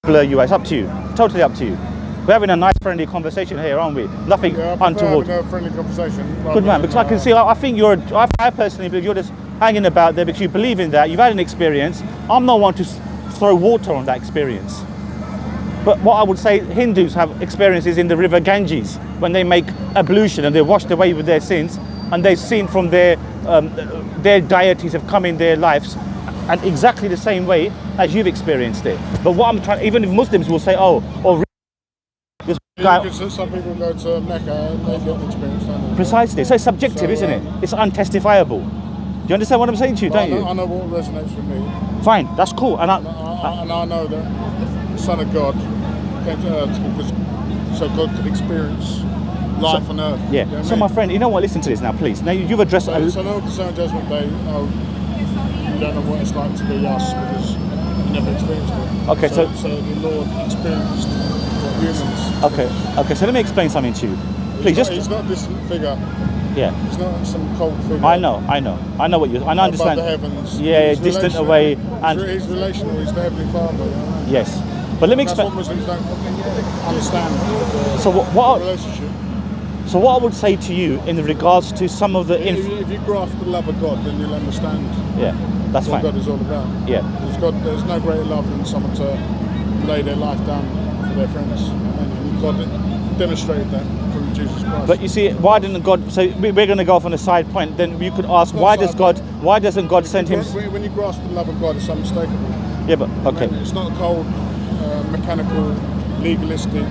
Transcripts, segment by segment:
blur you out. It's up to you. Totally up to you. We're having a nice, friendly conversation here, aren't we? Nothing untoward. Having a friendly conversation. Good man, because I can see. I think I personally believe you're just hanging about there because you believe in that. You've had an experience. I'm not one to throw water on that experience. But what I would say, Hindus have experiences in the river Ganges when they make ablution and they're washed away with their sins, and they've seen from their deities have come in their lives, and exactly the same way as you've experienced it. But what I'm trying, even if Muslims will say, oh, or this guy, some people go to Mecca and they get an experience, don't they? Precisely. So it's subjective, isn't it? It's untestifiable. Do you understand what I'm saying to you? Don't you? I know what resonates with me. Fine, that's cool. And I know that the Son of God came to earth because so God could experience life on earth. Yeah. You know So my friend, you know what? Listen to this now, please. Now you've addressed. So no concern judgment day. You don't know what it's like to be us because you never experienced it. Okay, so the Lord experienced what humans. Okay. So let me explain something to you. Please, He's not a distant figure. Yeah. He's not some cold figure. I know what you. I understand. Above the heavens. Yeah, distant away, and he's relational. He's the Heavenly Father. You know? Yes, but let me explain. That's what Muslims don't understand. So what? Relationship. So what I would say to you in regards to some of the. If you grasp the love of God, then you'll understand. Yeah, that's what fine. God is all about. Yeah. There's no greater love than someone to lay their life down for their friends, and God demonstrated that through Jesus Christ. But you see, why didn't God? So we're going to go off on a side point. Then you could ask, why doesn't God send him? When you grasp the love of God, it's unmistakable. Yeah, but okay. It's not cold, mechanical, legalistic,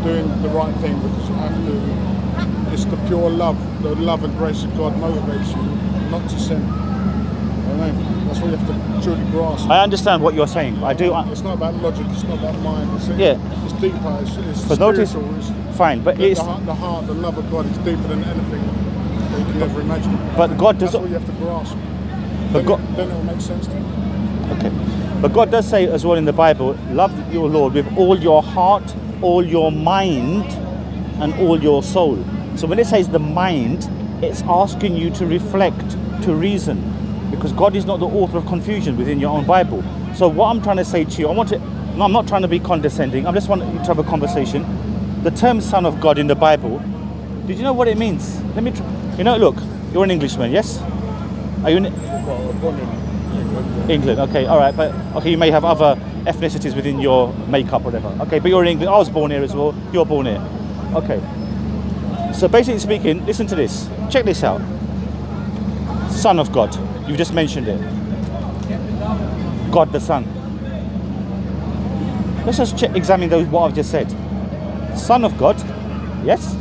doing the right thing because you have to. It's the pure love, the love and grace of God motivates you not to sin. That's what you have to truly grasp. I understand what you're saying. I do. It's not about logic. It's not about mind. It's deeper. It's but notice, fine. But the heart, the love of God is deeper than anything that you can ever imagine. But God does. That's what you have to grasp. But then it will make sense to you. Okay. But God does say as well in the Bible, love your Lord with all your heart, all your mind, and all your soul. So when it says the mind, it's asking you to reflect, to reason, because God is not the author of confusion within your own Bible. So what I'm trying to say to you, I'm not trying to be condescending. I just want you to have a conversation. The term Son of God in the Bible, did you know what it means? Let me look, you're an Englishman, yes? Are you born in England? Okay, all right, but okay, you may have other ethnicities within your makeup, whatever. Okay, but you're in England. I was born here as well. You're born here. Okay. So basically speaking, listen to this. Check this out. Son of God. You just mentioned it. God the Son. Let's just examine what I've just said. Son of God. Yes?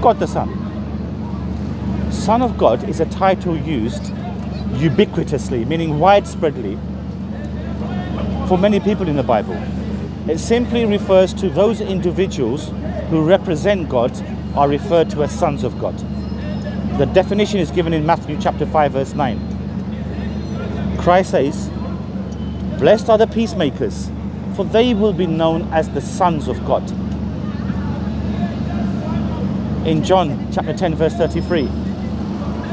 God the Son. Son of God is a title used ubiquitously, meaning widespreadly, for many people in the Bible. It simply refers to those individuals who represent God are referred to as sons of God. The definition is given in Matthew chapter 5 verse 9. Christ says, "Blessed are the peacemakers, for they will be known as the sons of God." In John chapter 10 verse 33,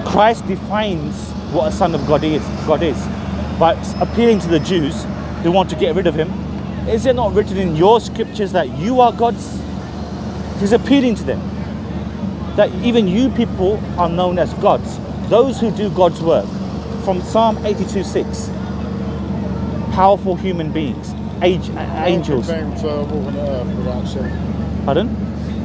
Christ defines what a son of God is by appealing to the Jews who want to get rid of him. Is it not written in your scriptures that you are God's? He's appealing to them that even you people are known as gods, those who do God's work. From Psalm 82:6, powerful human beings, angels. No one can claim to walk on the earth without sinning. Pardon?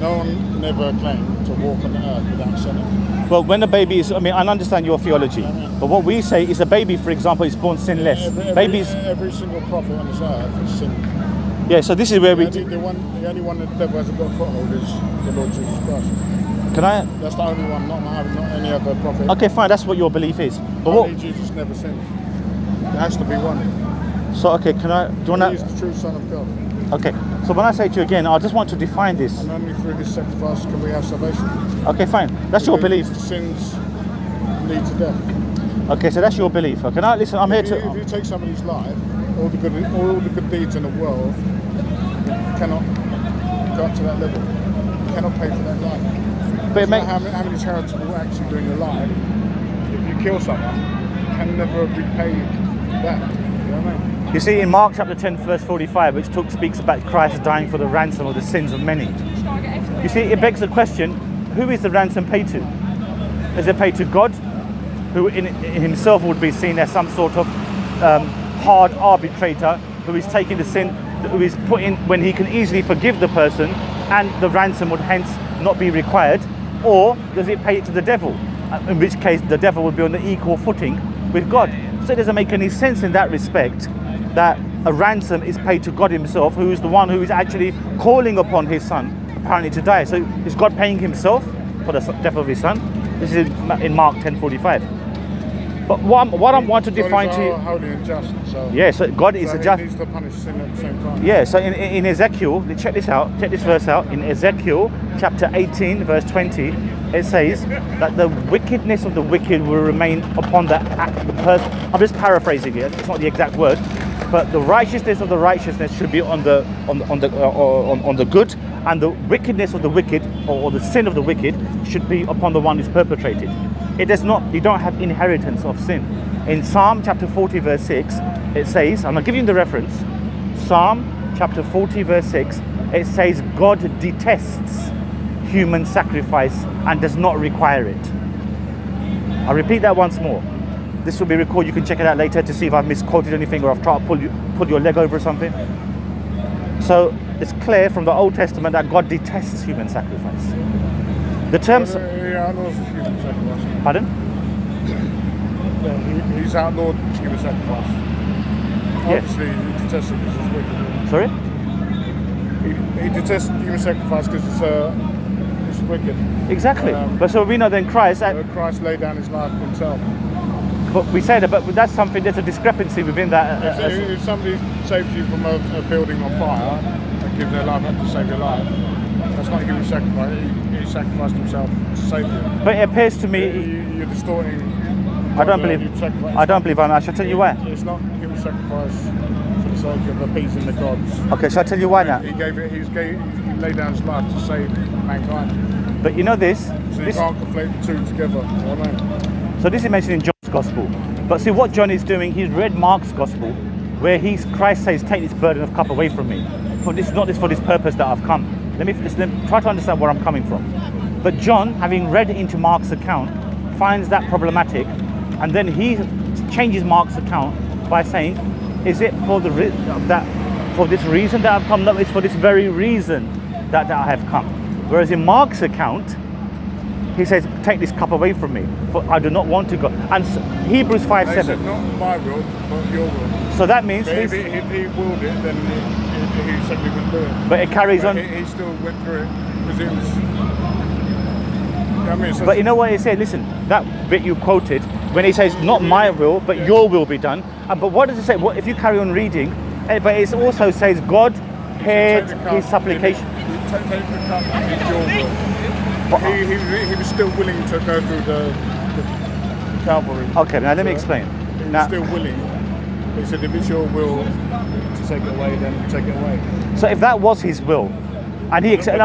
No one can ever claim to walk on the earth without sinning. Well, when a baby is, I understand your theology, but what we say is a baby, for example, is born sinless. Every single prophet on this earth has sinned. Yeah, so this is where the only one that the devil hasn't got a foothold is the Lord Jesus Christ. That's the only one, not any other prophet. Okay, fine, that's what your belief is. But only Jesus never sinned. There has to be one. So, okay, do you want to... He is the true Son of God. Okay, so when I say to you again, I just want to define this. And only through his sacrifice can we have salvation. Okay, fine, that's your belief. Sins lead to death. Okay, so that's your belief. Okay, now listen, I'm here to... If you take somebody's life, all the good deeds in the world cannot go up to that level. You cannot pay for that life. But how many charitable acts you do in your life, if you kill someone, you can never repay that. You know what I mean? You see, in Mark chapter 10, verse 45, which speaks about Christ dying for the ransom of the sins of many. You see, it begs the question, who is the ransom paid to? Is it paid to God, who in himself would be seen as some sort of hard arbitrator, who is taking the sin, who is put in when he can easily forgive the person, and the ransom would hence not be required? Or does it pay it to the devil, in which case the devil would be on the equal footing with God? So it doesn't make any sense in that respect that a ransom is paid to God himself, who is the one who is actually calling upon his son apparently to die. So is God paying himself for the death of his son? This is in Mark 10:45. But what I want to define to you, holy and just. So yeah, so God is a just. He needs to punish sin at the same time. Yeah, so in Ezekiel, check this verse out. In Ezekiel chapter 18, verse 20, it says that the wickedness of the wicked will remain upon the person. I'm just paraphrasing it. It's not the exact word, but the righteousness of the righteousness should be on the good, and the wickedness of the wicked, or the sin of the wicked, should be upon the one who's perpetrated. It does not. You don't have inheritance of sin. In Psalm chapter 40, verse 6, it says, and I'll give you the reference. Psalm chapter 40, verse 6, it says, God detests human sacrifice and does not require it. I'll repeat that once more. This will be recorded. You can check it out later to see if I've misquoted anything or I've tried to pull your leg over or something. So it's clear from the Old Testament that God detests human sacrifice. The terms. Yeah, human sacrifice. Pardon? Yeah, he's outlawed human sacrifice. Yes. Obviously, he detests it because it's wicked. Sorry? He detests human sacrifice because it's wicked. Exactly. But so we know then Christ laid down his life himself. But we say that, but that's something. There's a discrepancy within that. If somebody saves you from a building on fire and gives their life up to save your life, that's not human sacrifice. He sacrificed himself to save you. But it appears to me you're distorting. I don't believe I shall tell you why. It's not human sacrifice for the sake of appeasing the gods. Okay, shall I tell you why now? He laid down his life to save mankind. But you know this. So you can't conflate the two together. You know what I mean? So this is mentioned in John's Gospel. But see what John is doing, he's read Mark's Gospel, where Christ says, take this burden of cup away from me. For this, not this for this purpose that I've come. Let me try to understand where I'm coming from. But John, having read into Mark's account, finds that problematic, and then he changes Mark's account by saying, is it for this reason that I've come? No, it's for this very reason that I have come. Whereas in Mark's account, he says, take this cup away from me, for I do not want to go. And Hebrews 5:7. He said, not my will, but your will. So that means if he willed it, then he simply wouldn't do it. But it carries on. He still went through it because it was. I mean, so but you know what he said? Listen, that bit you quoted, when he says, not my will, but your will be done. But what does it say? What if you carry on reading? But it also says, God heard his supplication. Take the cup, it's your will. He was still willing to go through the Calvary. Okay, now let me explain. He was still willing. He said, if it's your will to take it away, then take it away. So if that was his will, and he accepted,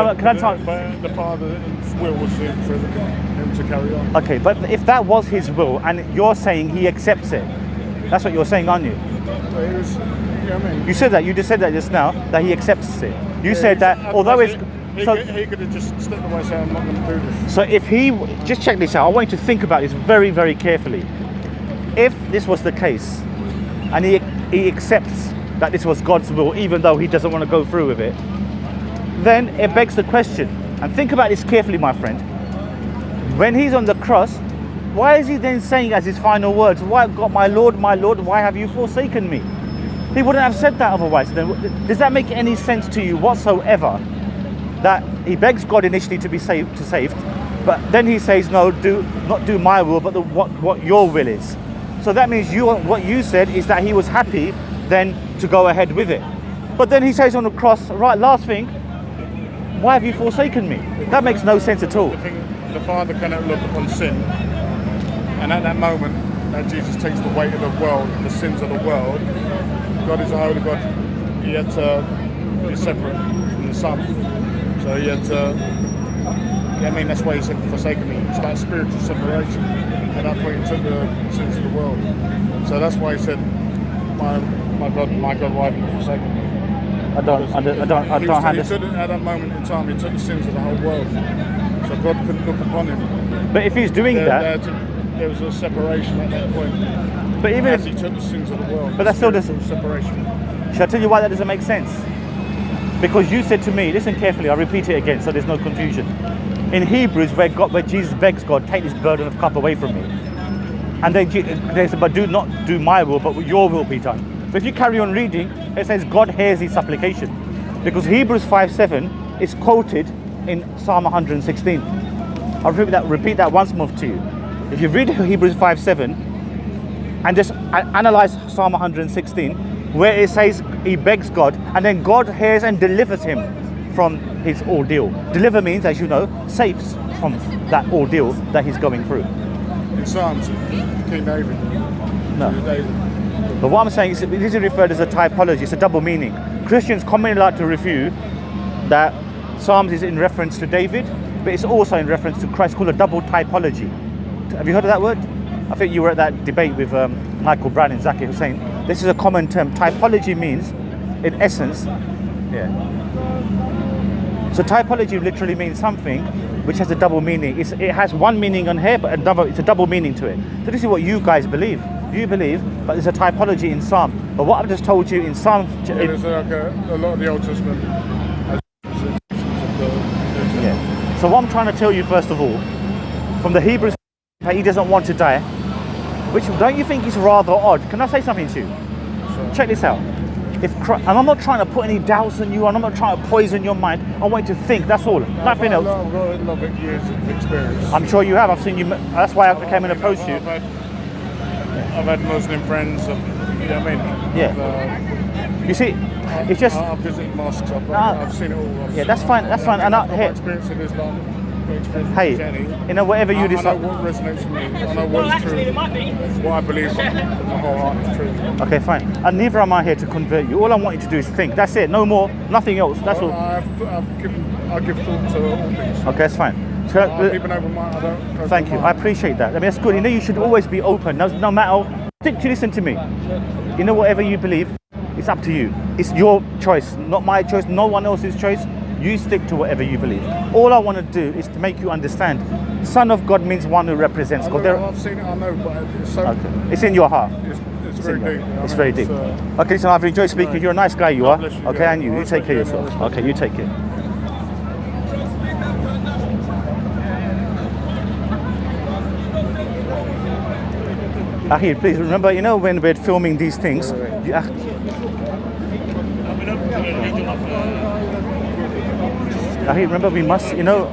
but the Father's will was for him to carry on. Okay, but if that was his will, and you're saying he accepts it, that's what you're saying, aren't you? But he was, you know what I mean? You said that. You just said that just now, that he accepts it. You said that, although it's. He could have just stepped away and said, I'm not going to do this. So if he, just check this out, I want you to think about this very, very carefully. If this was the case, and he accepts that this was God's will, even though he doesn't want to go through with it, then it begs the question, and think about this carefully, my friend. When he's on the cross, why is he then saying as his final words, why, God, my Lord, why have you forsaken me? He wouldn't have said that otherwise. Then, does that make any sense to you whatsoever? That he begs God initially to be saved, but then he says, no, not do my will, but what your will is. So that means what you said is that he was happy then to go ahead with it. But then he says on the cross, right, last thing, why have you forsaken me? That makes no sense at all. The Father cannot look upon sin, and at that moment that Jesus takes the weight of the world, the sins of the world, God is a holy God. He had to be separate from the Son. So he had to, I mean, that's why he said, forsaken me. It's like spiritual separation. And that point he took the sins of the world. So that's why he said, my God, why have you forsaken me? I don't He understand. took it at that moment in time. He took the sins of the whole world, so God couldn't look upon him. But if he's doing that, There was a separation at that point. but even As if, he took the sins of the world, but that's still the separation. Shall I tell you why that doesn't make sense? Because you said to me, listen carefully, I'll repeat it again so there's no confusion. In Hebrews, where Jesus begs God, take this burden of cup away from me. And then they said, but do not do my will, but your will be done. But if you carry on reading, it says God hears his supplication. Because Hebrews 5:7 is quoted in Psalm 116. I'll repeat that once more to you. If you read Hebrews 5:7 and just analyze Psalm 116, where it says he begs God, and then God hears and delivers him from his ordeal. Deliver means, as you know, saves from that ordeal that he's going through. In Psalms, King David. No. David. But what I'm saying is, this is referred as a typology. It's a double meaning. Christians commonly like to refute that Psalms is in reference to David, but it's also in reference to Christ, called a double typology. Have you heard of that word? I think you were at that debate with Michael Brown and Zakir Hussain. This is a common term. Typology means, in essence, so typology literally means something which has a double meaning. It has one meaning on here, but it's a double meaning to it. So this is what you guys believe. You believe, but there's a typology in Psalm. But what I've just told you in Psalm... There's like a lot of the Old Testament has So what I'm trying to tell you, first of all, from the Hebrews, that he doesn't want to die, which don't you think is rather odd? Can I say something to you? Sure. Check this out. And I'm not trying to put any doubts on you, and I'm not trying to poison your mind. I want you to think, that's all. Nothing else. I've got a lot of years of experience. I'm sure you have. I've seen you. That's why I came and approached you. I've had Muslim friends. You know what I mean? Yeah. You see, it's just... I've visited mosques. I've seen it all. That's fine. That's fine. And I've got experience in Islam. Hey, you know, whatever you decide. I know what resonates with me. I know what is true. What I believe with my whole heart is true. Okay, fine. And neither am I here to convert you. All I want you to do is think. That's it. No more. Nothing else. That's all. I give thought to all things. Okay, that's fine. So, I keep an open mind. I don't. Thank you. I appreciate that. I mean, that's good. You know, you should always be open. No matter. Listen to me. You know, whatever you believe, it's up to you. It's your choice, not my choice. No one else's choice. You stick to whatever you believe. All I want to do is to make you understand. Son of God means one who represents God. I've seen it, I know, but it's so... Okay. It's in your heart. It's very deep. It's very deep. Okay, so I've enjoyed speaking. Right. You're a nice guy, you are. Okay, and you take care of yourself. Okay, you take care. Ahir, please remember, you know, when we're filming these things, Ahir, remember, we must, you know,